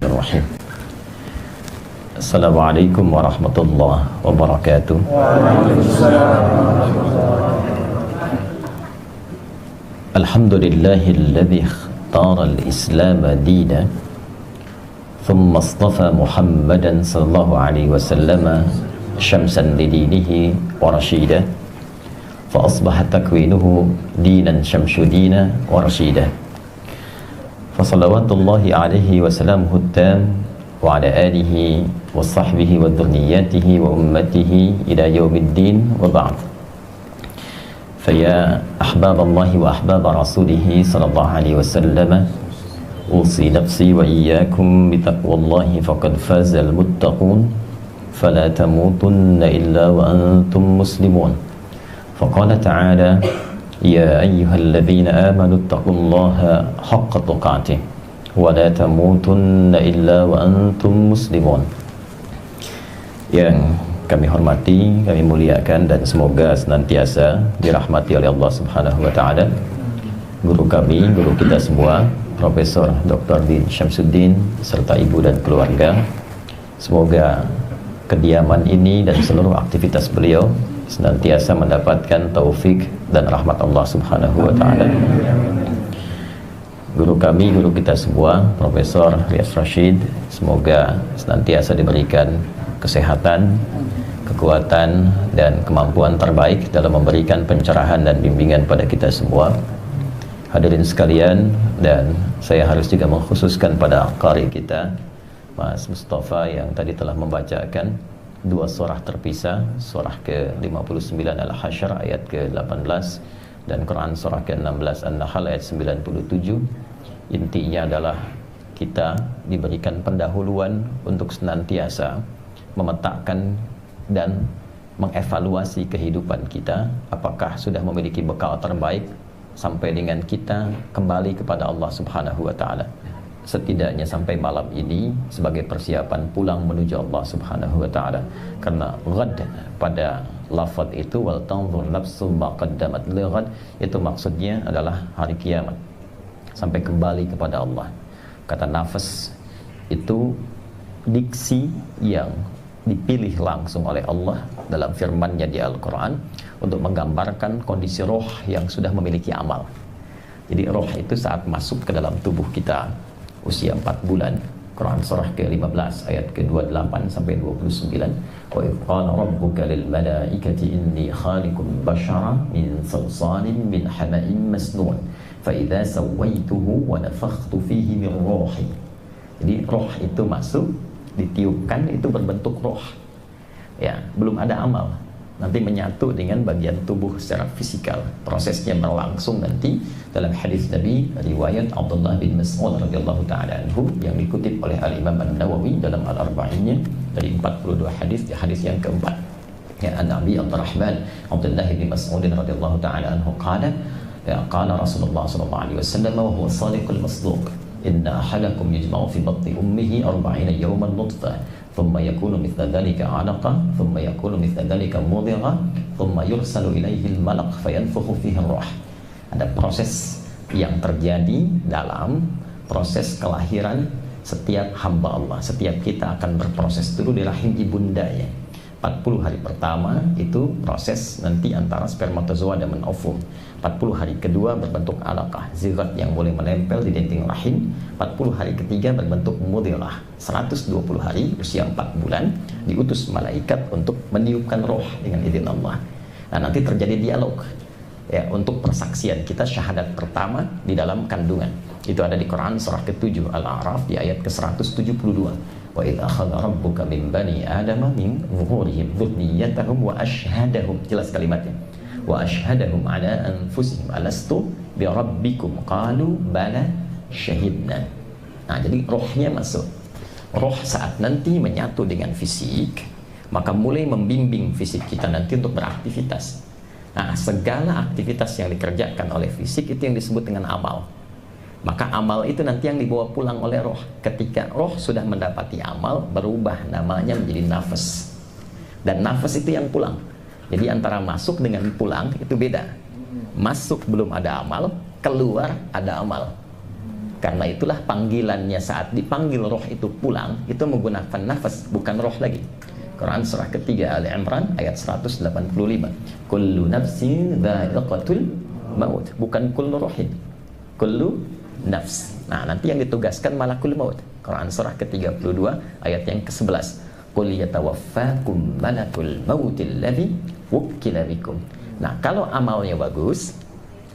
Bismillahirrahmanirrahim. Assalamualaikum warahmatullahi wabarakatuh. Alhamdulillahilladzi ikhtara al-Islam dina thumma istafa Muhammadan sallallahu alaihi wasallam syamsan lidinihi wa rashida fa asbaha takwinuhu dinan syamsudina wa rashida. Fasalawatullahi alaihi wasalamuhu tam wa ala alihi wa sahbihi wa dhurniyyatihi wa ummatihi ila yaumiddin wa ba'd. Faya ahbaballahi wa ahbaba rasulihi sallallahu alaihi wasallam, usi nafsi wa iyyakum bitaqwallahi faqad fazal muttaqun fala tamutunna illa wa antum muslimun. Faqala ta'ala ya ayyuhalladzina amanu taqullaha haqqa tuqatih wa la tamutunna illa wa antum muslimun. Yang kami hormati, kami muliakan, dan semoga senantiasa dirahmati oleh Allah Subhanahu wa taala guru kami, guru kita semua, Profesor Dr. Din Syamsuddin serta ibu dan keluarga. Semoga kediaman ini dan seluruh aktivitas beliau senantiasa mendapatkan taufik dan rahmat Allah Subhanahu wa taala. Guru kami, guru kita semua, Profesor Riyaz Rashid, semoga senantiasa diberikan kesehatan, kekuatan, dan kemampuan terbaik dalam memberikan pencerahan dan bimbingan pada kita semua. Hadirin sekalian, dan saya harus juga mengkhususkan pada qari kita Mas Mustafa yang tadi telah membacakan dua surah terpisah, surah ke-59 Al-Hasyr ayat ke-18 dan Quran surah ke-16 An-Nahl ayat 97. Intinya adalah kita diberikan pendahuluan untuk senantiasa memetakan dan mengevaluasi kehidupan kita, apakah sudah memiliki bekal terbaik sampai dengan kita kembali kepada Allah Subhanahu wa taala. Setidaknya sampai malam ini sebagai persiapan pulang menuju Allah Subhanahu wa taala. Karena ghad pada lafaz itu wal tanzur nafsu ma qaddamat li ghad, itu maksudnya adalah hari kiamat. Sampai kembali kepada Allah. Kata nafas itu diksi yang dipilih langsung oleh Allah dalam firman-Nya di Al-Qur'an untuk menggambarkan kondisi roh yang sudah memiliki amal. Jadi roh itu saat masuk ke dalam tubuh kita usia 4 bulan. Quran surah ke-15 ayat ke-28 sampai 29. Wa idh qala rabbuka lil malaikati inni khaliqun bashara min salsalin min hama'in masnun fa idza sawaituhu wa nafakhtu fihi min ruhi. Jadi roh itu masuk, ditiupkan, itu berbentuk roh. Ya, belum ada amal. Nanti menyatu dengan bagian tubuh secara fisikal. Prosesnya berlangsung nanti dalam hadis Nabi riwayat Abdullah bin Mas'ud radhiyallahu taala anhu yang dikutip oleh Al-Imam An-Nawawi dalam Al-Arba'innya dari 42 hadis, di hadis yang keempat. Ya, Nabi Abdurrahman Abdullah bin Mas'ud radhiyallahu taala anhu qala ya qala Rasulullah sallallahu alaihi wasallam wa huwa shadiqul masduq inna ahadakum yujma'u fi batni ummihi 40 yawman nutfah ثم يكون مثل ذلك علقة ثم يكون مثل ذلك مضغة ثم يرسل إليه الملك فينفخ فيه الروح. Ada proses yang terjadi dalam proses kelahiran setiap hamba Allah. Setiap kita akan berproses dulu di rahim ibundanya. 40 hari pertama itu proses nanti antara spermatozoa dan ovum. 40 hari kedua berbentuk alaqah, zigot yang boleh menempel di dinding rahim. 40 hari ketiga berbentuk mudghah. 120 hari usia 4 bulan diutus malaikat untuk meniupkan roh dengan izin Allah. Nah, nanti terjadi dialog ya untuk persaksian kita syahadat pertama di dalam kandungan. Itu ada di Quran surah ke-7 Al-A'raf di ayat ke-172. Wa idza akhadha rabbuka min bani adama min zuhurihim dhurriyyatahum wa ashhadahum, jelas kalimatnya, wa ashhadahum ala anfusihim alastu bi rabbikum qalu bala syahidna. Nah, jadi rohnya masuk. Roh saat nanti menyatu dengan fisik, maka mulai membimbing fisik kita nanti untuk beraktivitas. Nah, segala aktivitas yang dikerjakan oleh fisik itu yang disebut dengan amal. Maka amal itu nanti yang dibawa pulang oleh roh. Ketika roh sudah mendapati amal, berubah namanya menjadi nafas. Dan nafas itu yang pulang. Jadi antara masuk dengan pulang itu beda. Masuk belum ada amal, keluar ada amal. Karena itulah panggilannya saat dipanggil roh itu pulang, itu menggunakan nafas, bukan roh lagi. Quran surah ketiga Ali Imran ayat 185. Kullu nafsin dha'iqatul maut, bukan kullu rohin. Kullu nafs. Nah, nanti yang ditugaskan malakul maut. Quran surah ke-32 ayat yang ke-11. Qul yatawaffakum malakul mautil ladzi wukkila bikum. Nah, kalau amalnya bagus,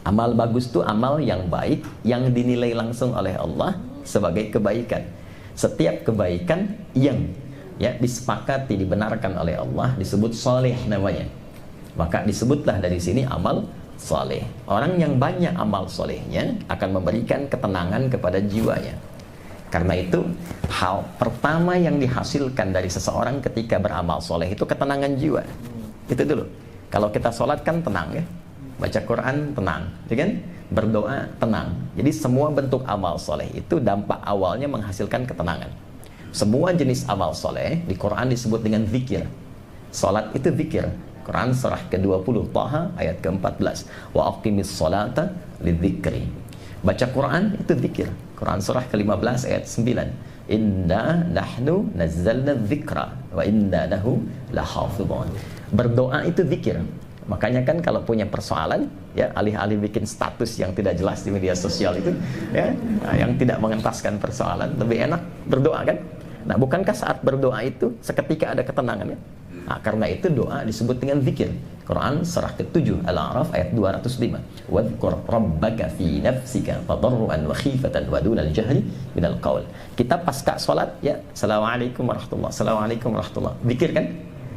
amal bagus itu amal yang baik yang dinilai langsung oleh Allah sebagai kebaikan. Setiap kebaikan yang disepakati dibenarkan oleh Allah disebut soleh namanya. Maka disebutlah dari sini amal soleh. Orang yang banyak amal solehnya akan memberikan ketenangan kepada jiwanya. Karena itu hal pertama yang dihasilkan dari seseorang ketika beramal soleh itu ketenangan jiwa. Itu dulu. Kalau kita sholat kan tenang ya, baca Quran tenang, ya kan? Berdoa tenang. Jadi semua bentuk amal soleh itu dampak awalnya menghasilkan ketenangan. Semua jenis amal soleh di Quran disebut dengan zikir. Sholat itu zikir. Quran surah ke-20 Taha ayat ke-14. Wa aqimis sholata lidzikri. Baca Quran itu zikir. Quran surah ke-15 ayat 9. Inna nahnu nazzalna dzikra wa inna lahu lahafidhun. Berdoa itu zikir. Makanya kan kalau punya persoalan, ya alih-alih bikin status yang tidak jelas di media sosial itu, ya, yang tidak mengentaskan persoalan, lebih enak berdoa kan? Nah, bukankah saat berdoa itu seketika ada ketenangan ya? Nah, karena itu doa disebut dengan zikir. Quran surah ke-7 Al-A'raf ayat 205. Wadhkur rabbaka fi nafsika tadarruan wa khifatan wa dunal jahri minal qaul. Kita pasca salat ya, assalamualaikum warahmatullahi, assalamualaikum warahmatullahi. Zikir kan?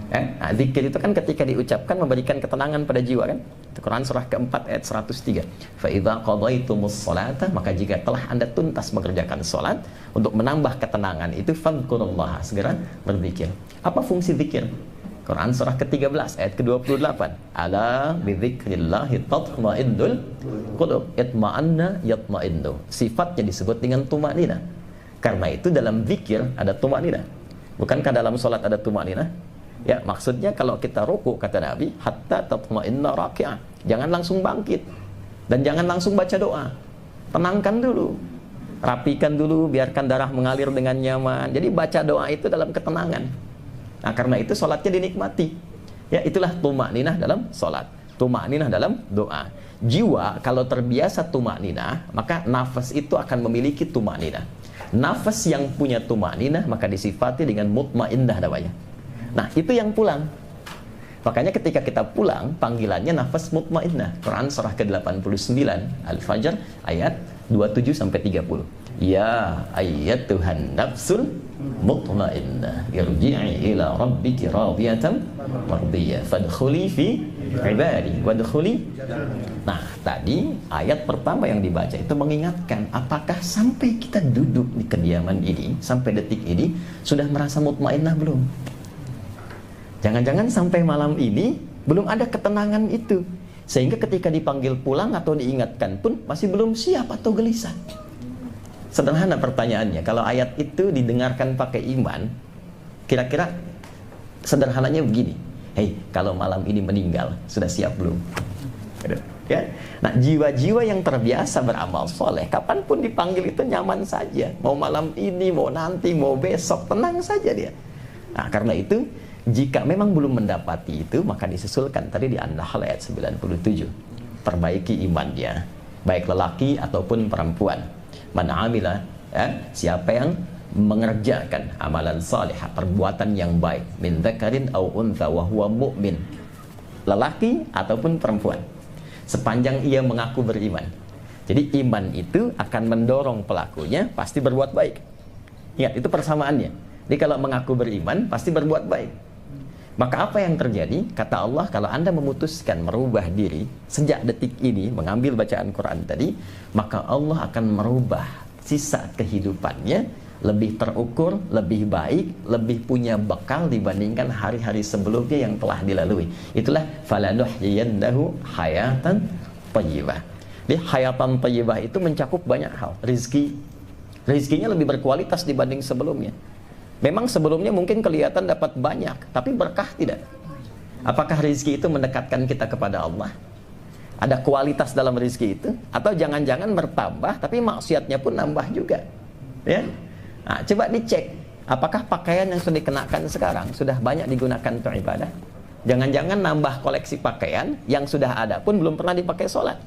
Nah, zikir itu kan ketika diucapkan memberikan ketenangan pada jiwa kan? Itu Quran surah ke-4 ayat 103. Fa idza qadaitumus sholata, maka jika telah Anda tuntas mengerjakan salat untuk menambah ketenangan itu fadhkurullaha, segera berzikir. Apa fungsi zikir? Quran surah ke-13 ayat ke-28. Ala bidzikrillahi tatma'innul qulub. Itma'anna yatma'innu. Sifatnya disebut dengan tumanina. Karena itu dalam zikir ada tumanina. Bukankah dalam salat ada tumanina? Ya, maksudnya kalau kita ruku kata Nabi, hatta tatma'inna raki'ah. Jangan langsung bangkit dan jangan langsung baca doa. Tenangkan dulu. Rapikan dulu, biarkan darah mengalir dengan nyaman. Jadi baca doa itu dalam ketenangan. Nah, karena itu sholatnya dinikmati. Ya, itulah tumakninah dalam sholat, tumakninah dalam doa. Jiwa kalau terbiasa tumakninah, maka nafas itu akan memiliki tumakninah. Nafas yang punya tumakninah maka disifati dengan mutmainnah namanya. Nah, itu yang pulang. Makanya ketika kita pulang, panggilannya nafas mutmainnah. Quran surah ke-89 Al-Fajr ayat 27 sampai 30. Ya ayyatuhan nafsul mutmainnah irji'i ila rabbiki radiyatan mardiyah fadkhuli fi ibadi wadkhuli. Nah, tadi ayat pertama yang dibaca itu mengingatkan apakah sampai kita duduk di kediaman ini, sampai detik ini sudah merasa mutmainnah belum? Jangan-jangan sampai malam ini belum ada ketenangan itu, sehingga ketika dipanggil pulang atau diingatkan pun masih belum siap atau gelisah. Sederhana pertanyaannya, kalau ayat itu didengarkan pakai iman, kira-kira sederhananya begini, hei, kalau malam ini meninggal, sudah siap belum? Ya? Nah, jiwa-jiwa yang terbiasa beramal soleh, kapanpun dipanggil itu nyaman saja. Mau malam ini, mau nanti, mau besok, tenang saja dia. Nah, karena itu, jika memang belum mendapati itu, maka disusulkan tadi di An-Nahl ayat 97. Perbaiki imannya, baik lelaki ataupun perempuan. Man amila, siapa yang mengerjakan amalan salihah, perbuatan yang baik, min dzakarin aw untha wa huwa mu'min, lelaki ataupun perempuan, sepanjang ia mengaku beriman. Jadi iman itu akan mendorong pelakunya pasti berbuat baik. Ingat, itu persamaannya. Jadi kalau mengaku beriman pasti berbuat baik. Maka apa yang terjadi? Kata Allah, kalau Anda memutuskan merubah diri sejak detik ini, mengambil bacaan Quran tadi, maka Allah akan merubah sisa kehidupannya lebih terukur, lebih baik, lebih punya bekal dibandingkan hari-hari sebelumnya yang telah dilalui. Itulah falanuhyiyannahu hayatan thayyibah. Jadi hayatan thayyibah itu mencakup banyak hal. Rizkinya lebih berkualitas dibanding sebelumnya. Memang sebelumnya mungkin kelihatan dapat banyak, tapi berkah tidak. Apakah rezeki itu mendekatkan kita kepada Allah? Ada kualitas dalam rezeki itu, atau jangan-jangan bertambah tapi maksiatnya pun nambah juga, ya. Nah, coba dicek, apakah pakaian yang sudah dikenakan sekarang sudah banyak digunakan untuk ibadah? Jangan-jangan nambah koleksi pakaian yang sudah ada pun belum pernah dipakai sholat.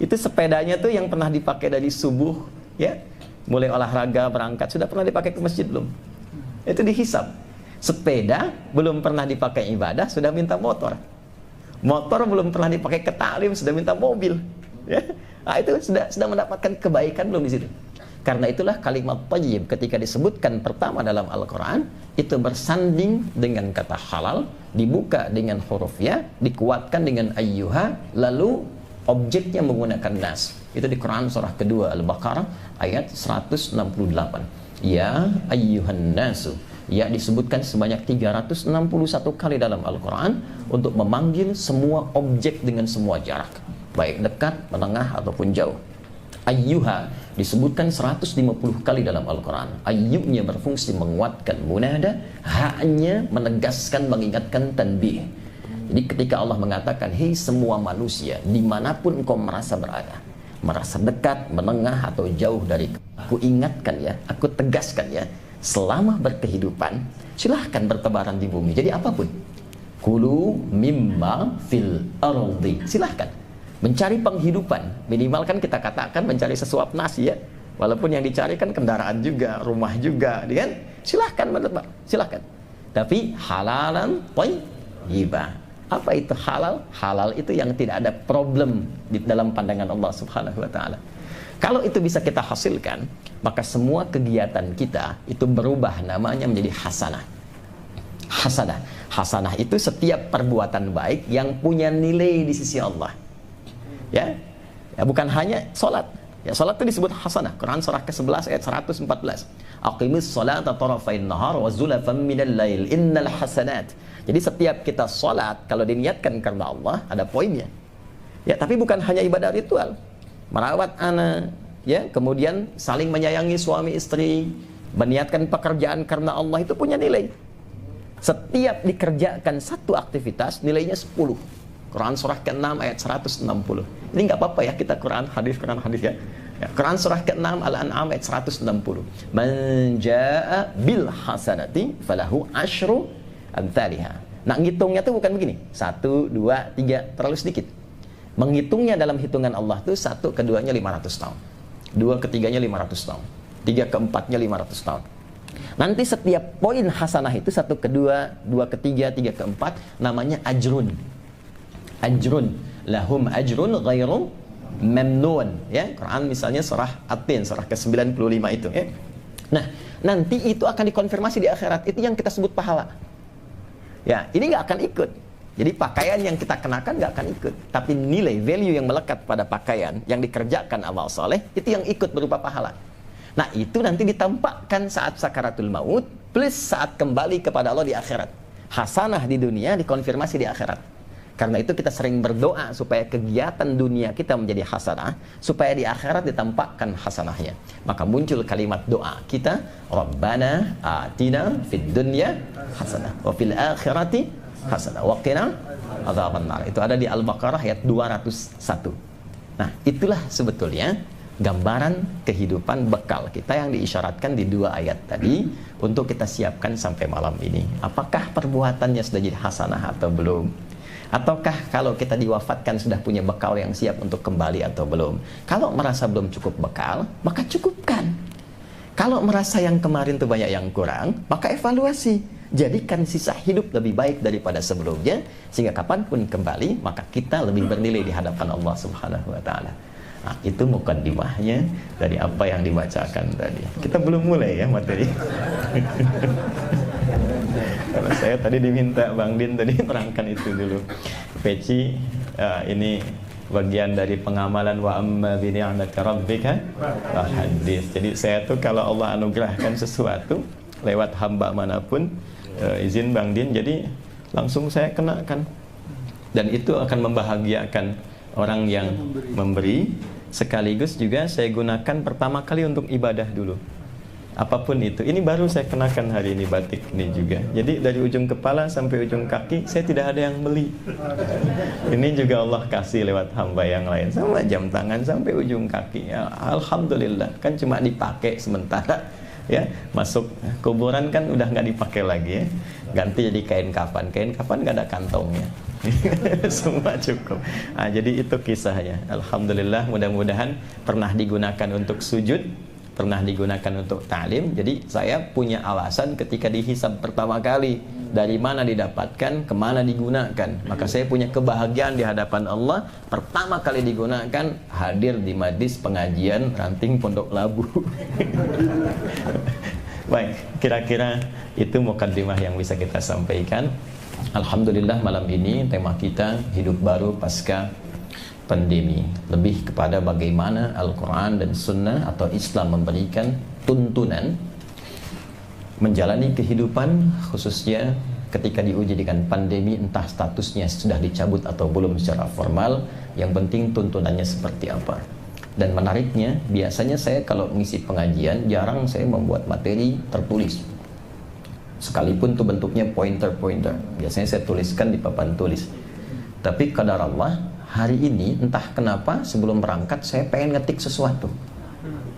Itu sepedanya tuh yang pernah dipakai dari subuh, ya, mulai olahraga berangkat, sudah pernah dipakai ke masjid belum? Itu dihisab. Sepeda belum pernah dipakai ibadah sudah minta motor. Motor belum pernah dipakai ke taklim sudah minta mobil, ya. Nah, itu sudah mendapatkan kebaikan belum di situ? Karena itulah kalimat thayyib ketika disebutkan pertama dalam Al-Quran itu bersanding dengan kata halal, dibuka dengan huruf ya, dikuatkan dengan ayyuha, lalu objeknya menggunakan nas. Itu di Quran surah kedua Al-Baqarah ayat 168. Ya ayyuhan nasu, ya disebutkan sebanyak 361 kali dalam Al-Quran untuk memanggil semua objek dengan semua jarak, baik dekat, menengah, ataupun jauh. Ayyuha disebutkan 150 kali dalam Al-Quran. Ayyunya berfungsi menguatkan munada, haknya menegaskan, mengingatkan tanbih. Jadi ketika Allah mengatakan, hei semua manusia, dimanapun engkau merasa berada, merasa dekat, menengah, atau jauh dari aku ingatkan ya, aku tegaskan ya, selama berkehidupan silahkan bertebaran di bumi, jadi apapun. Kulu mimma fil ardi, silahkan mencari penghidupan. Minimal kan kita katakan mencari sesuap nasi ya, walaupun yang dicari kan kendaraan juga, rumah juga, kan? Silahkan bertebar, silahkan, tapi halalan thayyibah. Apa itu halal? Halal itu yang tidak ada problem di dalam pandangan Allah Subhanahu wa ta'ala. Kalau itu bisa kita hasilkan, maka semua kegiatan kita itu berubah namanya menjadi hasanah. Hasanah. Hasanah itu setiap perbuatan baik yang punya nilai di sisi Allah. Ya, bukan hanya sholat. Ya, sholat itu disebut hasanah. Quran surah ke-11 ayat 114. Aqimis sholata tarafain nahar wa zulafan minal lail innal hasanat. Jadi setiap kita sholat, kalau diniatkan karena Allah, ada poinnya. Ya, tapi bukan hanya ibadah ritual. Merawat anak, ya, kemudian saling menyayangi suami istri, meniatkan pekerjaan karena Allah, itu punya nilai. Setiap dikerjakan satu aktivitas, nilainya 10. Quran surah ke-6 ayat 160. Ini nggak apa-apa ya kita Quran hadis ya. Quran surah ke-6 Al-An'am ayat 160. Man jaa'a bil hasanati falahu asyru amthaliha. Nah, ngitungnya tuh bukan begini. 1, 2, 3, terlalu sedikit. Menghitungnya dalam hitungan Allah tuh 1 keduanya 500 tahun. 2 ketiganya 500 tahun. 3 keempatnya 500 tahun. Nanti setiap poin hasanah itu 1 kedua, 2 ketiga, 3 keempat namanya ajrun. Ajrun, lahum ajrun ghairu mamnun, ya. Quran misalnya surah At-Tin surah ke-95 itu, ya. Nah, nanti itu akan dikonfirmasi di akhirat. Itu yang kita sebut pahala. Ya, ini nggak akan ikut. Jadi pakaian yang kita kenakan nggak akan ikut, tapi nilai value yang melekat pada pakaian yang dikerjakan amal soleh itu yang ikut berupa pahala. Nah, itu nanti ditampakkan saat sakaratul maut plus saat kembali kepada Allah di akhirat. Hasanah di dunia dikonfirmasi di akhirat. Karena itu kita sering berdoa supaya kegiatan dunia kita menjadi hasanah, supaya di akhirat ditampakkan hasanahnya. Maka muncul kalimat doa kita, Rabbana atina fid dunya hasanah wa fil akhirati hasanah wa qina adzabannar. Itu ada di Al-Baqarah ayat 201. Nah, itulah sebetulnya gambaran kehidupan bekal kita yang diisyaratkan di 2 ayat tadi untuk kita siapkan sampai malam ini. Apakah perbuatannya sudah jadi hasanah atau belum? Ataukah kalau kita diwafatkan sudah punya bekal yang siap untuk kembali atau belum? Kalau merasa belum cukup bekal, maka cukupkan. Kalau merasa yang kemarin itu banyak yang kurang, maka evaluasi. Jadikan sisa hidup lebih baik daripada sebelumnya, sehingga kapanpun kembali, maka kita lebih bernilai di hadapan Allah Subhanahu wa ta'ala. Nah, itu mukaddimahnya dari apa yang dibacakan tadi. Kita belum mulai ya materi. Kalau saya tadi diminta Bang Din tadi terangkan itu dulu. Peci, ini bagian dari pengamalan wa amma bi ni'mati rabbika hadis. Jadi saya tuh kalau Allah anugerahkan sesuatu lewat hamba manapun, izin Bang Din, jadi langsung saya kenakan. Dan itu akan membahagiakan orang yang memberi, sekaligus juga saya gunakan pertama kali untuk ibadah dulu. apapun itu. Ini baru saya kenakan hari ini batik ini juga. Jadi dari ujung kepala sampai ujung kaki saya tidak ada yang beli. Ini juga Allah kasih lewat hamba yang lain, sama jam tangan sampai ujung kaki. Ya, alhamdulillah, kan cuma dipakai sementara ya, masuk kuburan kan udah nggak dipakai lagi ya, ganti jadi kain kafan nggak ada kantongnya. Semua cukup. Jadi itu kisahnya. Alhamdulillah, mudah-mudahan pernah digunakan untuk sujud, pernah digunakan untuk ta'lim. Jadi saya punya alasan ketika dihisab pertama kali, dari mana didapatkan, kemana digunakan. Maka saya punya kebahagiaan di hadapan Allah, pertama kali digunakan hadir di majlis pengajian Ranting Pondok Labu. Baik, kira-kira itu mukaddimah yang bisa kita sampaikan. Alhamdulillah, malam ini tema kita hidup baru pasca pandemi, lebih kepada bagaimana Al-Quran dan Sunnah atau Islam memberikan tuntunan menjalani kehidupan, khususnya ketika diuji dengan pandemi, entah statusnya sudah dicabut atau belum secara formal, yang penting tuntunannya seperti apa. Dan menariknya, biasanya saya kalau mengisi pengajian jarang saya membuat materi tertulis, sekalipun itu bentuknya pointer-pointer. Biasanya saya tuliskan di papan tulis. Tapi qadar Allah, hari ini entah kenapa sebelum berangkat saya pengen ngetik sesuatu.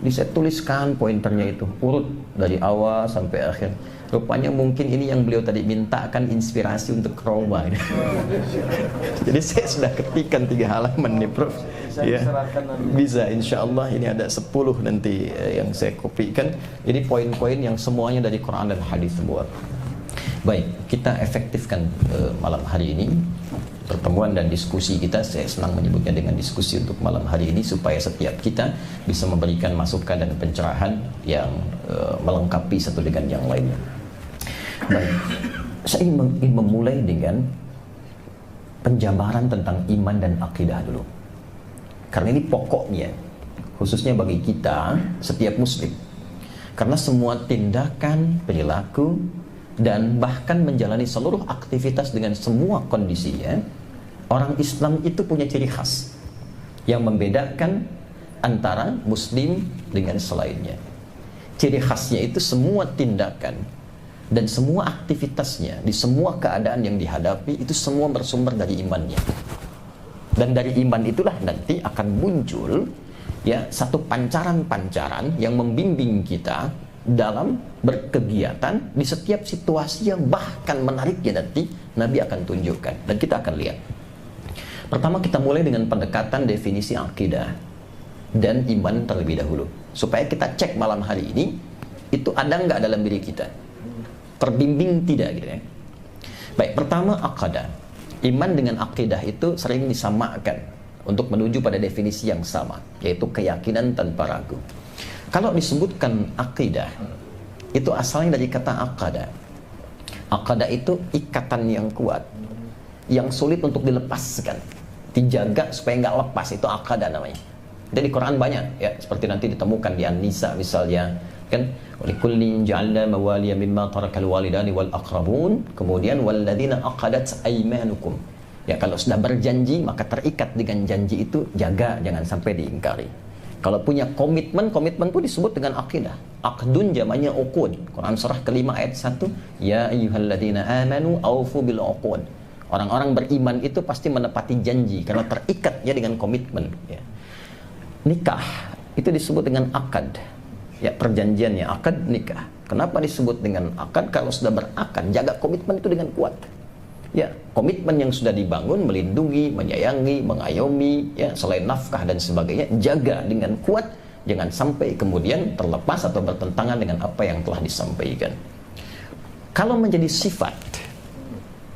Jadi saya tuliskan pointernya itu, urut dari awal sampai akhir. Rupanya mungkin ini yang beliau tadi minta akan inspirasi untuk Roma. Jadi saya sudah ketikkan 3 halaman nih, Prof. Ya, bisa, insya Allah ini ada 10 nanti yang saya kopikan. Jadi poin-poin yang semuanya dari Quran dan hadis semua. Baik, kita efektifkan malam hari ini pertemuan dan diskusi kita. Saya senang menyebutnya dengan diskusi untuk malam hari ini, supaya setiap kita bisa memberikan masukan dan pencerahan yang melengkapi satu dengan yang lainnya. Baik, saya ingin memulai dengan penjabaran tentang iman dan akidah dulu, karena ini pokoknya, khususnya bagi kita setiap muslim. Karena semua tindakan, perilaku, dan bahkan menjalani seluruh aktivitas dengan semua kondisinya, orang Islam itu punya ciri khas yang membedakan antara muslim dengan selainnya. Ciri khasnya itu semua tindakan dan semua aktivitasnya di semua keadaan yang dihadapi itu semua bersumber dari imannya. Dan dari iman itulah nanti akan muncul ya satu pancaran-pancaran yang membimbing kita dalam berkegiatan di setiap situasi yang bahkan menariknya nanti Nabi akan tunjukkan dan kita akan lihat. Pertama, kita mulai dengan pendekatan definisi akidah dan iman terlebih dahulu, supaya kita cek malam hari ini itu ada nggak dalam diri kita, terbimbing tidak gitu ya. Baik, pertama akidah. Iman dengan akidah itu sering disamakan untuk menuju pada definisi yang sama, yaitu keyakinan tanpa ragu. Kalau disebutkan akidah, itu asalnya dari kata aqada. Aqada itu ikatan yang kuat, yang sulit untuk dilepaskan, dijaga supaya nggak lepas, itu aqada namanya. Jadi di Quran banyak ya, seperti nanti ditemukan di An-Nisa misalnya, kan, walikullin ja'alna mawaliya mimma tarakal walidani wal aqrabun, kemudian walladzina aqadat aymanukum. Ya, kalau sudah berjanji maka terikat dengan janji itu, jaga, jangan sampai diingkari. Kalau punya komitmen, komitmen pun disebut dengan akidah. Aqdun jamaknya uqud. Quran surah kelima ayat 1, ya ayyuhalladzina amanu aufu bil uqud. Orang-orang beriman itu pasti menepati janji karena terikatnya dengan komitmen ya. Nikah itu disebut dengan akad. Ya, perjanjiannya akad nikah. Kenapa disebut dengan akad? Kalau sudah berakad, jaga komitmen itu dengan kuat. Ya, komitmen yang sudah dibangun, melindungi, menyayangi, mengayomi, ya, selain nafkah dan sebagainya, jaga dengan kuat, jangan sampai kemudian terlepas atau bertentangan dengan apa yang telah disampaikan. Kalau menjadi sifat,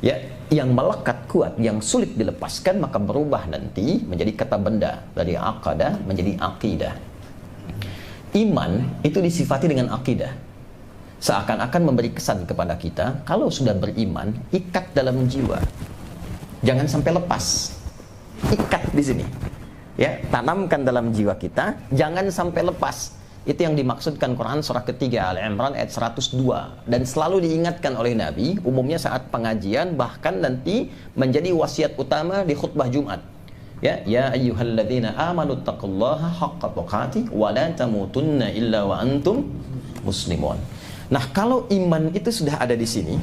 ya, yang melekat kuat, yang sulit dilepaskan, maka berubah nanti menjadi kata benda, dari aqadah menjadi aqidah. Iman itu disifati dengan aqidah. Seakan-akan memberi kesan kepada kita, kalau sudah beriman, ikat dalam jiwa, jangan sampai lepas, ikat di sini, ya, tanamkan dalam jiwa kita, jangan sampai lepas. Itu yang dimaksudkan Quran surah ketiga Al-Imran ayat 102, dan selalu diingatkan oleh Nabi, umumnya saat pengajian, bahkan nanti menjadi wasiat utama di khutbah Jumat. Ya, ya ayyuhalladzina amanu taqullaha haqqa tuqatih wa la tamutunna illa wa antum muslimun. Nah, kalau iman itu sudah ada di sini,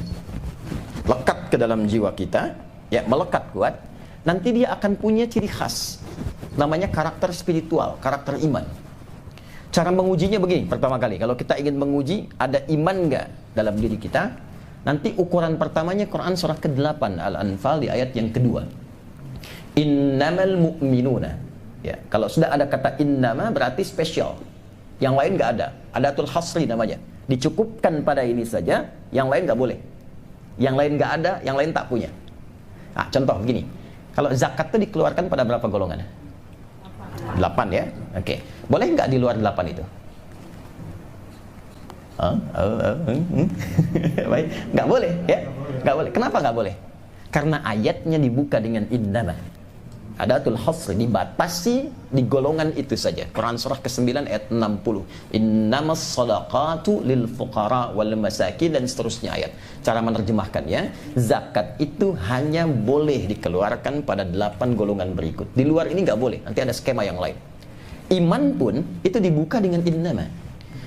lekat ke dalam jiwa kita, ya melekat kuat, nanti dia akan punya ciri khas, namanya karakter spiritual, karakter iman. Cara mengujinya begini, pertama kali, kalau kita ingin menguji ada iman nggak dalam diri kita, nanti ukuran pertamanya Quran surah ke-8 Al-Anfal di ayat yang kedua. Innamal mu'minuna. Ya, kalau sudah ada kata innama berarti spesial. Yang lain nggak ada. Adatul hasri namanya. Dicukupkan pada ini saja, yang lain nggak boleh. Yang lain nggak ada, yang lain tak punya. Nah, contoh begini. Kalau zakat itu dikeluarkan pada berapa golongan? 8 ya. Oke. Boleh nggak di luar 8 itu? Baik, nggak boleh ya. Nggak boleh. Kenapa nggak boleh? Karena ayatnya dibuka dengan innama. Adatul hasri, dibatasi di golongan itu saja. Quran surah ke-9 ayat 60. Innamas shadaqatu lil fuqara wal masakin, dan seterusnya ayat. Cara menerjemahkannya, zakat itu hanya boleh dikeluarkan pada 8 golongan berikut. Di luar ini nggak boleh, nanti ada skema yang lain. Iman pun itu dibuka dengan innama.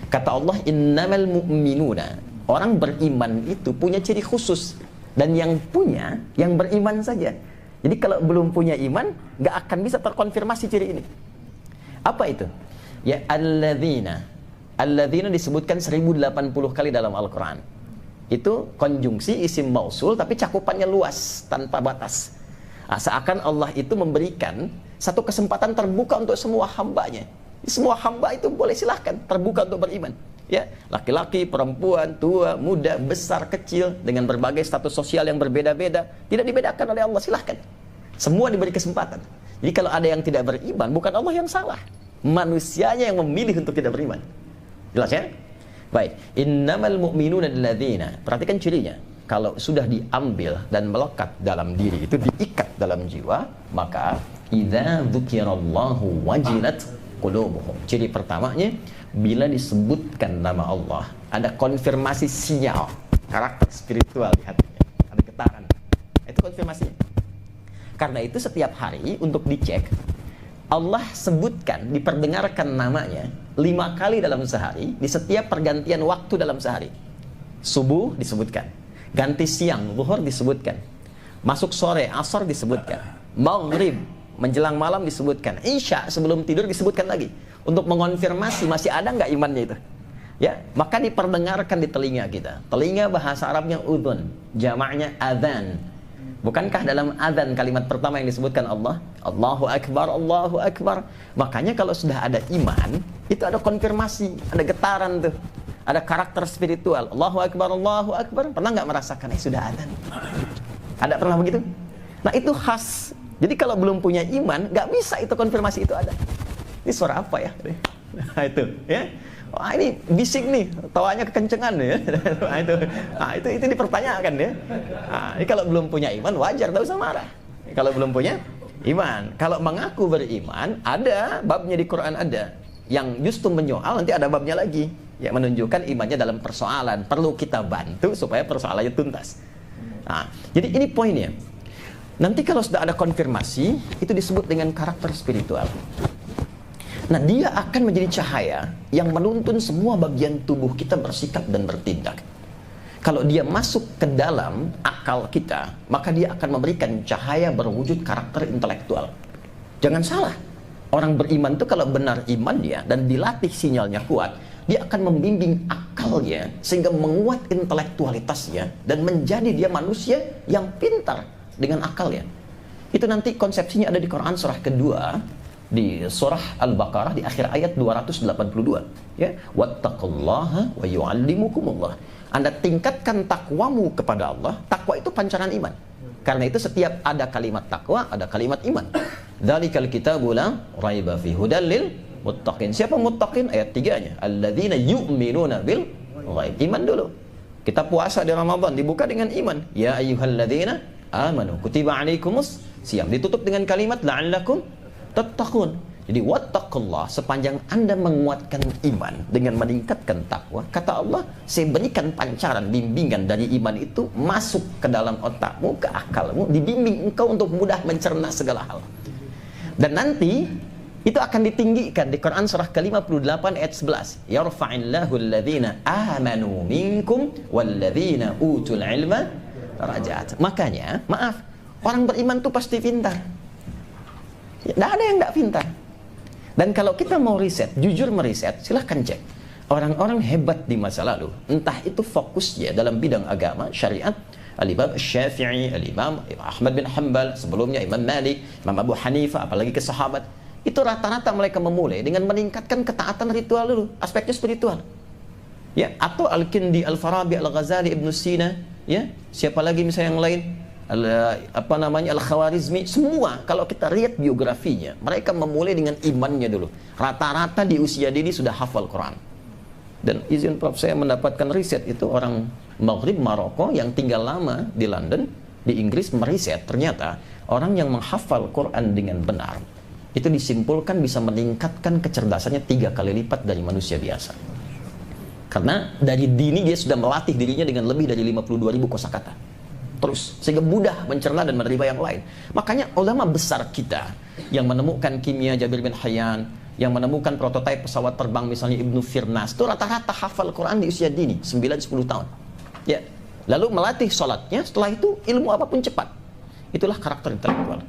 Kata Allah, innamal mu'minuna. Orang beriman itu punya ciri khusus, dan yang punya yang beriman saja. Jadi kalau belum punya iman, nggak akan bisa terkonfirmasi ciri ini. Apa itu? Ya, alladzina. Alladzina disebutkan 1080 kali dalam Al-Quran. Itu konjungsi isim mausul, tapi cakupannya luas, tanpa batas. Nah, seakan Allah itu memberikan satu kesempatan terbuka untuk semua hambanya. Semua hamba itu boleh silahkan terbuka untuk beriman. Ya, laki-laki, perempuan, tua, muda, besar, kecil, dengan berbagai status sosial yang berbeda-beda, tidak dibedakan oleh Allah, silahkan. Semua diberi kesempatan. Jadi kalau ada yang tidak beriman, bukan Allah yang salah, manusianya yang memilih untuk tidak beriman. Jelas ya? Baik. Innamal mu'minuna alladzina. Perhatikan cirinya. Kalau sudah diambil dan melekat dalam diri, itu diikat dalam jiwa, maka idza dzukirallahu wajilat qulubuhum. Ciri pertamanya, bila disebutkan nama Allah, ada konfirmasi sinyal karakter spiritual di hatinya, ada getaran. Itu konfirmasinya. Karena itu setiap hari untuk dicek, Allah sebutkan, diperdengarkan namanya 5 kali dalam sehari, di setiap pergantian waktu dalam sehari. Subuh disebutkan, ganti siang, zuhur disebutkan, masuk sore, asar disebutkan, maghrib, menjelang malam disebutkan, isya sebelum tidur disebutkan lagi, untuk mengonfirmasi masih ada nggak imannya itu. Ya, maka diperdengarkan di telinga kita. Telinga bahasa Arabnya udhun, jamaknya adzan. Bukankah dalam adzan kalimat pertama yang disebutkan Allah, Allahu Akbar, Allahu Akbar. Makanya kalau sudah ada iman, itu ada konfirmasi, ada getaran tuh, ada karakter spiritual. Allahu Akbar, Allahu Akbar. Pernah nggak merasakan sudah adzan? Ada pernah begitu? Nah, itu khas. Jadi kalau belum punya iman, nggak bisa itu konfirmasi itu ada. Ini suara apa ya? Nah, itu ya. Wah, ini bising nih, tawanya kekencengan ya. Nah, itu dipertanyakan ya. Nah, ini kalau belum punya iman wajar, tak usah marah. Kalau belum punya iman, kalau mengaku beriman, ada babnya di Quran ada. Yang justru menyoal, nanti ada babnya lagi. Ya, menunjukkan imannya dalam persoalan. Perlu kita bantu supaya persoalannya tuntas. Nah, jadi ini poinnya. Nanti kalau sudah ada konfirmasi, itu disebut dengan karakter spiritual. Nah, dia akan menjadi cahaya yang menuntun semua bagian tubuh kita bersikap dan bertindak. Kalau dia masuk ke dalam akal kita, maka dia akan memberikan cahaya berwujud karakter intelektual. Jangan salah, orang beriman itu kalau benar iman dia dan dilatih sinyalnya kuat, dia akan membimbing akalnya sehingga menguat intelektualitasnya dan menjadi dia manusia yang pintar dengan akalnya. Itu nanti konsepsinya ada di Quran surah kedua, di surah Al-Baqarah di akhir ayat 282, ya, wattaqullaha wa yu'allimukumullah. Anda tingkatkan takwamu kepada Allah. Takwa itu pancaran iman. Karena itu setiap ada kalimat takwa, ada kalimat iman. Dzalikal kitabu la raiba fi hudal lil muttaqin. Siapa muttaqin? Ayat 3-nya. Alladzina yu'minuna bil ghaib. Iman dulu. Kita puasa di Ramadan dibuka dengan iman. Ya ayyuhalladzina amanu kutiba alaikumus siyam. Ditutup dengan kalimat la'allakum tattaqun. Jadi wattaqullah, sepanjang Anda menguatkan iman dengan meningkatkan takwa, kata Allah, saya berikan pancaran bimbingan dari iman itu masuk ke dalam otakmu, ke akalmu, dibimbing engkau untuk mudah mencerna segala hal. Dan nanti itu akan ditinggikan di Quran surah ke-58 ayat 11. Yarfa'illahu alladhina amanu minkum walladhina utul ilma darajat. Makanya, maaf, orang beriman tuh pasti pintar. Tidak ada yang tidak pintar. Dan kalau kita mau riset, jujur meriset, silahkan cek. Orang-orang hebat di masa lalu, entah itu fokusnya dalam bidang agama, syariat, Al-Imam Syafi'i, Al-Imam Ahmad bin Hanbal, sebelumnya Imam Malik, Imam Abu Hanifah, apalagi ke sahabat, itu rata-rata mereka memulai dengan meningkatkan ketaatan ritual dulu, aspeknya spiritual. Ya, atau Al-Kindi, Al-Farabi, Al-Ghazali, Ibn Sina, ya, siapa lagi misalnya yang lain, Al-Khawarizmi, semua kalau kita lihat biografinya, mereka memulai dengan imannya dulu. Rata-rata di usia dini sudah hafal Quran. Dan izin Prof, saya mendapatkan riset itu orang Maghrib Maroko yang tinggal lama di London, di Inggris, meriset ternyata orang yang menghafal Quran dengan benar itu disimpulkan bisa meningkatkan kecerdasannya 3 kali lipat dari manusia biasa. Karena dari dini dia sudah melatih dirinya dengan lebih dari 52.000 kosakata. Terus, sehingga mudah mencerna dan menerima yang lain. Makanya ulama besar kita yang menemukan kimia, Jabir bin Hayyan, yang menemukan prototipe pesawat terbang misalnya Ibnu Firnas, itu rata-rata hafal Quran di usia dini, 9-10 tahun. Ya. Lalu melatih sholatnya, setelah itu ilmu apapun cepat. Itulah karakter intelektual.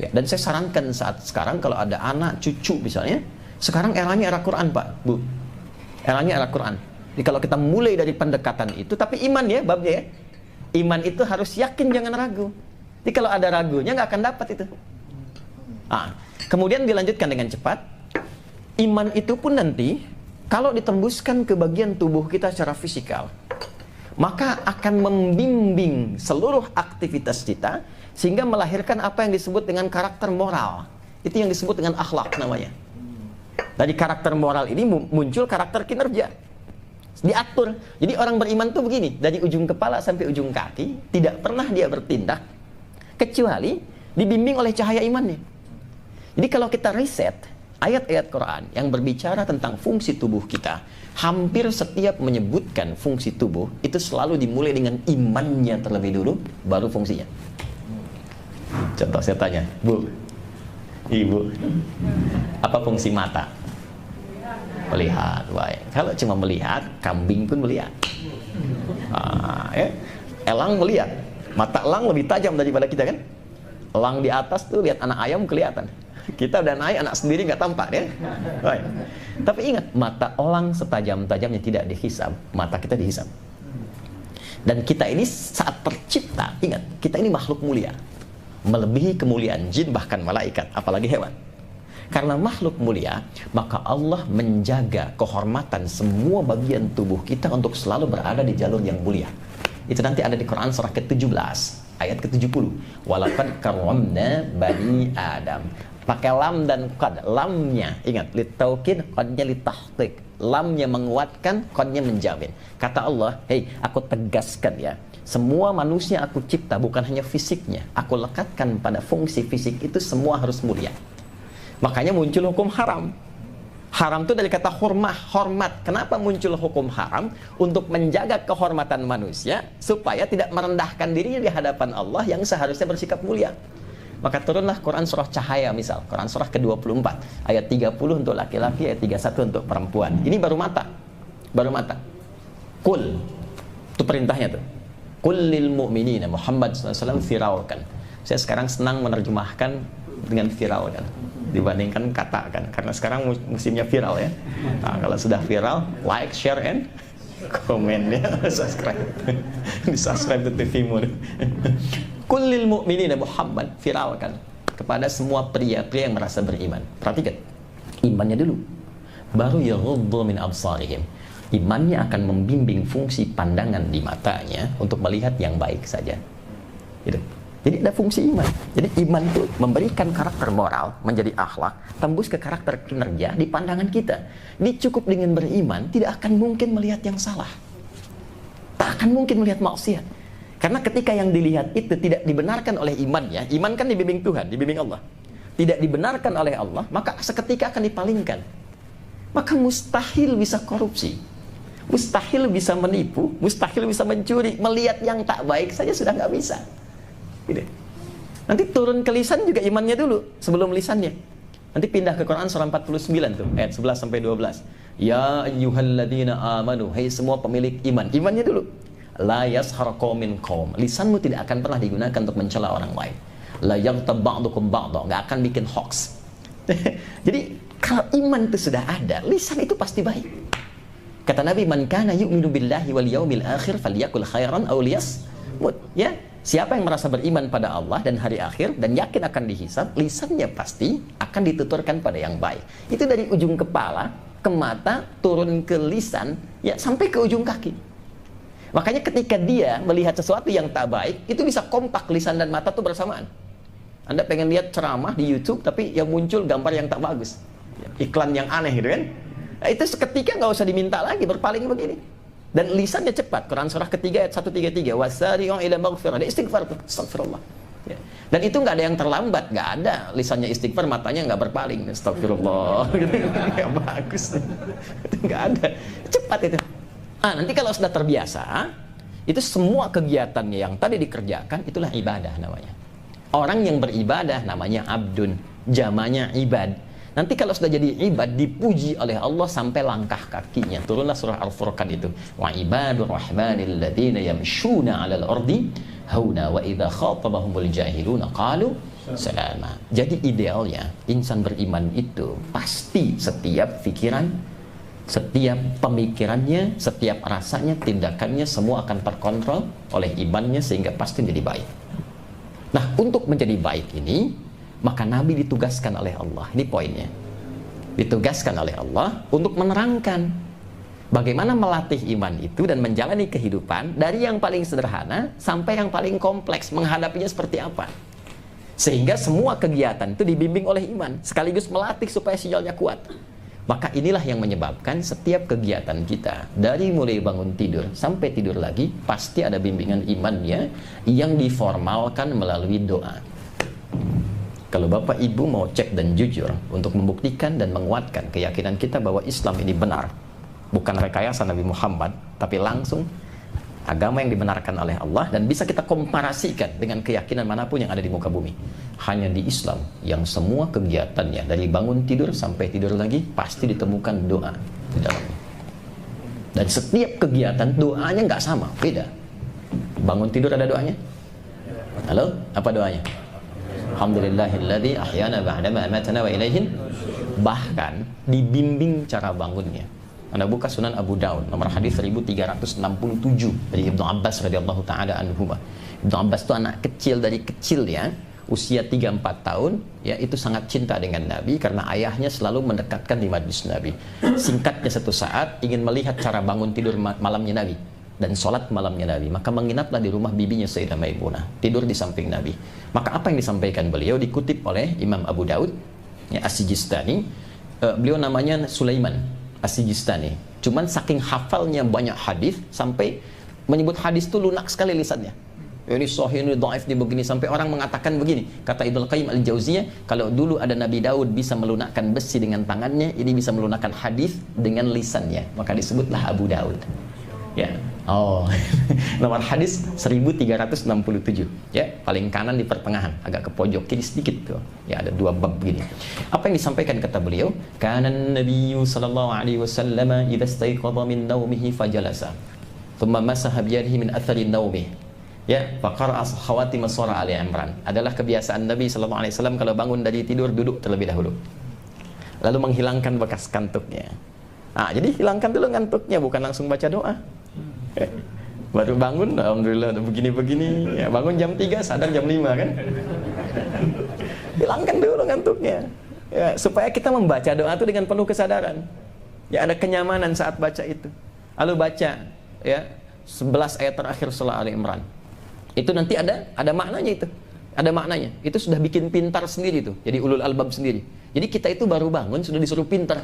Ya. Dan saya sarankan saat sekarang kalau ada anak, cucu misalnya, sekarang eranya era Quran Pak, Bu. Eranya era Quran. Jadi kalau kita mulai dari pendekatan itu, tapi iman ya, babnya ya. Iman itu harus yakin, jangan ragu. Jadi kalau ada ragunya nggak akan dapat itu. Kemudian dilanjutkan dengan cepat. Iman itu pun nanti kalau ditembuskan ke bagian tubuh kita secara fisikal, maka akan membimbing seluruh aktivitas kita sehingga melahirkan apa yang disebut dengan karakter moral. Itu yang disebut dengan akhlak namanya. Dari karakter moral ini muncul karakter kinerja. Diatur. Jadi orang beriman tuh begini, dari ujung kepala sampai ujung kaki tidak pernah dia bertindak kecuali dibimbing oleh cahaya imannya. Jadi kalau kita riset ayat-ayat Quran yang berbicara tentang fungsi tubuh kita, hampir setiap menyebutkan fungsi tubuh itu selalu dimulai dengan imannya terlebih dulu, baru fungsinya. Contoh saya tanya, Bu, Ibu, apa fungsi mata? Melihat, baik. Kalau cuma melihat, kambing pun melihat. Elang melihat. Mata elang lebih tajam daripada kita kan? Elang di atas tuh lihat anak ayam kelihatan. Kita udah naik, anak sendiri nggak tampak ya. Baik. Tapi ingat, mata elang setajam-tajamnya tidak dihisab, mata kita dihisab. Dan kita ini saat tercipta, ingat, kita ini makhluk mulia, melebihi kemuliaan jin bahkan malaikat, apalagi hewan. Karena makhluk mulia, maka Allah menjaga kehormatan semua bagian tubuh kita untuk selalu berada di jalur yang mulia. Itu nanti ada di Quran surah ke-17 ayat ke-70. Walaqad karramna bani Adam. Pakai lam dan qad. Lamnya, ingat, litaukid, qadnya litahqiq. Lamnya menguatkan, qadnya menjamin. Kata Allah, hei, aku tegaskan ya, semua manusia aku cipta bukan hanya fisiknya, aku lekatkan pada fungsi fisik itu semua harus mulia. Makanya muncul hukum haram. Haram itu dari kata hormat. Kenapa muncul hukum haram? Untuk menjaga kehormatan manusia supaya tidak merendahkan dirinya di hadapan Allah yang seharusnya bersikap mulia. Maka turunlah Quran surah Cahaya misal, Quran surah ke-24 ayat 30 untuk laki-laki, ayat 31 untuk perempuan. Ini baru mata. Baru mata. Qul. Itu perintahnya tuh. Qul lil mu'minina, Muhammad SAW viralkan. Saya sekarang senang menerjemahkan dengan viralkan dibandingkan kata kan, karena sekarang musimnya viral ya. Nah, kalau sudah viral, like, share, and komen ya, subscribe. Di subscribe ke TV-mu. Kullil mu'minina Muhammad, viralkan kepada semua pria-pria yang merasa beriman. Perhatikan, imannya dulu, baru yaghuddu min absarihim. Imannya akan membimbing fungsi pandangan di matanya untuk melihat yang baik saja. Gitu. Jadi ada fungsi iman. Jadi iman itu memberikan karakter moral, menjadi akhlak, tembus ke karakter kinerja di pandangan kita. Ini cukup dengan beriman, tidak akan mungkin melihat yang salah. Tak akan mungkin melihat maksiat. Karena ketika yang dilihat itu tidak dibenarkan oleh imannya, iman kan dibimbing Tuhan, dibimbing Allah. Tidak dibenarkan oleh Allah, maka seketika akan dipalingkan. Maka mustahil bisa korupsi. Mustahil bisa menipu, mustahil bisa mencuri. Melihat yang tak baik saja sudah nggak bisa. Gitu. Nanti turun ke lisan juga imannya dulu sebelum lisannya. Nanti pindah ke Quran surah 49 tuh, ayat 11 sampai 12. Ya ayyuhalladzina amanu, hai semua pemilik iman. Imannya dulu. La yashar qaumin qaum. Lisanmu tidak akan pernah digunakan untuk mencela orang lain. La yaghtab ba'dukum ba'dha, enggak akan bikin hoax. Jadi kalau iman itu sudah ada, lisan itu pasti baik. Kata Nabi, man kana yu'minu billahi wal yaumil akhir falyakul khairan aw liyasmut. Ya, siapa yang merasa beriman pada Allah dan hari akhir dan yakin akan dihisab, lisannya pasti akan dituturkan pada yang baik. Itu dari ujung kepala ke mata, turun ke lisan, ya sampai ke ujung kaki. Makanya ketika dia melihat sesuatu yang tak baik, itu bisa kompak lisan dan mata tuh bersamaan. Anda pengen lihat ceramah di YouTube, tapi yang muncul gambar yang tak bagus, iklan yang aneh gitu kan. Nah, itu seketika nggak usah diminta lagi, berpaling begini. Dan lisannya cepat. Quran surah ketiga ayat 133, wasari'u ila maghfirah. Dia istighfar tuh, astagfirullah. Ya. Dan itu nggak ada yang terlambat, nggak ada. Lisannya istighfar, matanya nggak berpaling, astagfirullah. Gitu. Nggak bagus. Itu nggak ada. Cepat itu. Nanti kalau sudah terbiasa, itu semua kegiatannya yang tadi dikerjakan, itulah ibadah namanya. Orang yang beribadah namanya abdun, jamanya ibad. Nanti kalau sudah jadi ibad, dipuji oleh Allah sampai langkah kakinya. Turunlah surah Al-Furqan itu. Wa ibadur rahmanil ladzina yamshuna 'alal ardi hauna wa idza khatabahumul jahiluna qalu salama. Jadi idealnya insan beriman itu pasti setiap pikiran, setiap pemikirannya, setiap rasanya, tindakannya semua akan terkontrol oleh imannya sehingga pasti jadi baik. Nah, untuk menjadi baik ini, maka Nabi ditugaskan oleh Allah. Ini poinnya. Ditugaskan oleh Allah untuk menerangkan bagaimana melatih iman itu dan menjalani kehidupan dari yang paling sederhana sampai yang paling kompleks, menghadapinya seperti apa. Sehingga semua kegiatan itu dibimbing oleh iman, sekaligus melatih supaya sinyalnya kuat. Maka inilah yang menyebabkan setiap kegiatan kita, dari mulai bangun tidur sampai tidur lagi, pasti ada bimbingan imannya yang diformalkan melalui doa. Kalau Bapak Ibu mau cek dan jujur untuk membuktikan dan menguatkan keyakinan kita bahwa Islam ini benar, bukan rekayasa Nabi Muhammad, tapi langsung agama yang dibenarkan oleh Allah dan bisa kita komparasikan dengan keyakinan manapun yang ada di muka bumi. Hanya di Islam yang semua kegiatannya dari bangun tidur sampai tidur lagi pasti ditemukan doa di dalamnya. Dan setiap kegiatan doanya nggak sama, beda. Bangun tidur ada doanya? Halo, apa doanya? Alhamdulillahilladzi ahyana ba'dama amatana wa ilaihin. Bahkan dibimbing cara bangunnya. Anda buka Sunan Abu Daud nomor hadis 1367 dari Ibnu Abbas radhiyallahu taala anhuma. Ibnu Abbas itu anak kecil, dari kecil ya, usia 3-4 tahun ya, itu sangat cinta dengan Nabi karena ayahnya selalu mendekatkan di majlis Nabi. Singkatnya, satu saat ingin melihat cara bangun tidur malamnya Nabi dan sholat malamnya Nabi, maka menginaplah di rumah bibinya Sayyidah Maimunah, tidur di samping Nabi. Maka apa yang disampaikan beliau dikutip oleh Imam Abu Daud ya, As-Sijistani. Beliau namanya Sulaiman As-Sijistani. Cuman saking hafalnya banyak hadis sampai menyebut hadis itu lunak sekali lisannya. Ini sahih, ini dhaif, ini begini, sampai orang mengatakan begini. Kata Ibnu Qayyim Al-Jauziyah, kalau dulu ada Nabi Daud bisa melunakkan besi dengan tangannya, ini bisa melunakkan hadis dengan lisannya. Maka disebutlah Abu Daud. Ya. Oh. Nomor hadis 1367. Ya, paling kanan di pertengahan, agak ke pojok kiri sedikit tuh. Ya, ada 2 bab begini. Apa yang disampaikan kata beliau? Kana an-nabiyyu sallallahu alaihi wasallam idza istayqadha min nawmihi fajalasa. Thumma masaha bi yadihi min athari nawmihi. Ya, faqara khawatim surah Ali Imran. Adalah kebiasaan Nabi sallallahu alaihi wasallam kalau bangun dari tidur duduk terlebih dahulu. Lalu menghilangkan bekas kantuknya. Jadi hilangkan dulu ngantuknya, bukan langsung baca doa. Baru bangun, alhamdulillah begini-begini ya, bangun jam 3, sadar jam 5 kan. Hilangkan dulu ngantuknya ya, supaya kita membaca doa itu dengan penuh kesadaran ya, ada kenyamanan saat baca itu. Lalu baca ya 11 ayat terakhir surah Ali Imran. Itu nanti ada maknanya itu. Ada maknanya. Itu sudah bikin pintar sendiri tuh. Jadi ulul albab sendiri. Jadi kita itu baru bangun sudah disuruh pintar.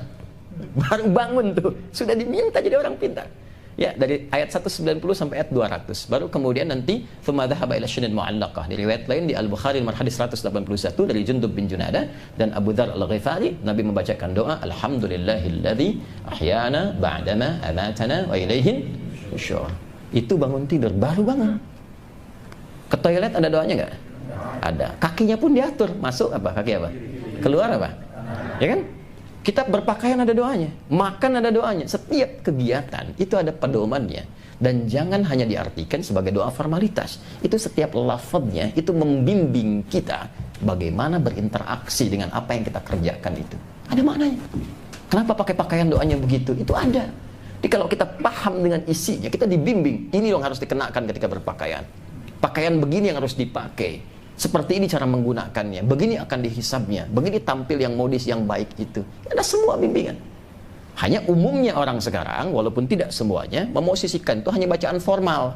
Baru bangun tuh sudah diminta jadi orang pintar. Ya, dari ayat 190 sampai ayat 200. Baru kemudian nanti thumma dhahaba ila syinin mu'allaqah. Di riwayat lain di Al-Bukhari nomor hadis 181 dari Jundub bin Junadah dan Abu Dzar Al-Ghifari, Nabi membacakan doa alhamdulillahilladzi ahyana ba'dama amatana wa ilaihin nusyur. Itu bangun tidur, baru bangun. Ke toilet ada doanya enggak? Ada. Kakinya pun diatur. Masuk apa? Kaki apa? Keluar apa? Ya kan? Kita berpakaian ada doanya, makan ada doanya. Setiap kegiatan itu ada pedomannya. Dan jangan hanya diartikan sebagai doa formalitas. Itu setiap lafadznya itu membimbing kita bagaimana berinteraksi dengan apa yang kita kerjakan itu. Ada maknanya. Kenapa pakai pakaian doanya begitu? Itu ada. Jadi kalau kita paham dengan isinya, kita dibimbing. Ini yang harus dikenakan ketika berpakaian. Pakaian begini yang harus dipakai. Seperti ini cara menggunakannya, begini akan dihisabnya, begini tampil yang modis yang baik itu. Ada semua bimbingan. Hanya umumnya orang sekarang, walaupun tidak semuanya, memosisikan itu hanya bacaan formal.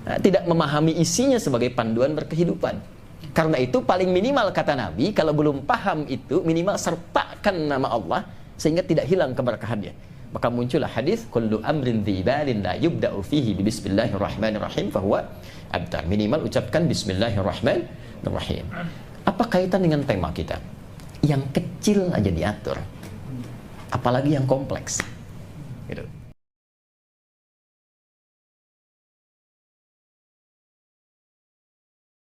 Nah, tidak memahami isinya sebagai panduan berkehidupan. Karena itu paling minimal kata Nabi, kalau belum paham itu, minimal sertakan nama Allah, sehingga tidak hilang keberkahannya. Maka muncullah hadis kullu amrin dzibalin la yubda'u fihi bismillahirrahmanirrahim fahuwa abtar. Minimal ucapkan bismillahirrahmanirrahim. Apa kaitan dengan tema kita? Yang kecil aja diatur, apalagi yang kompleks. Gitu.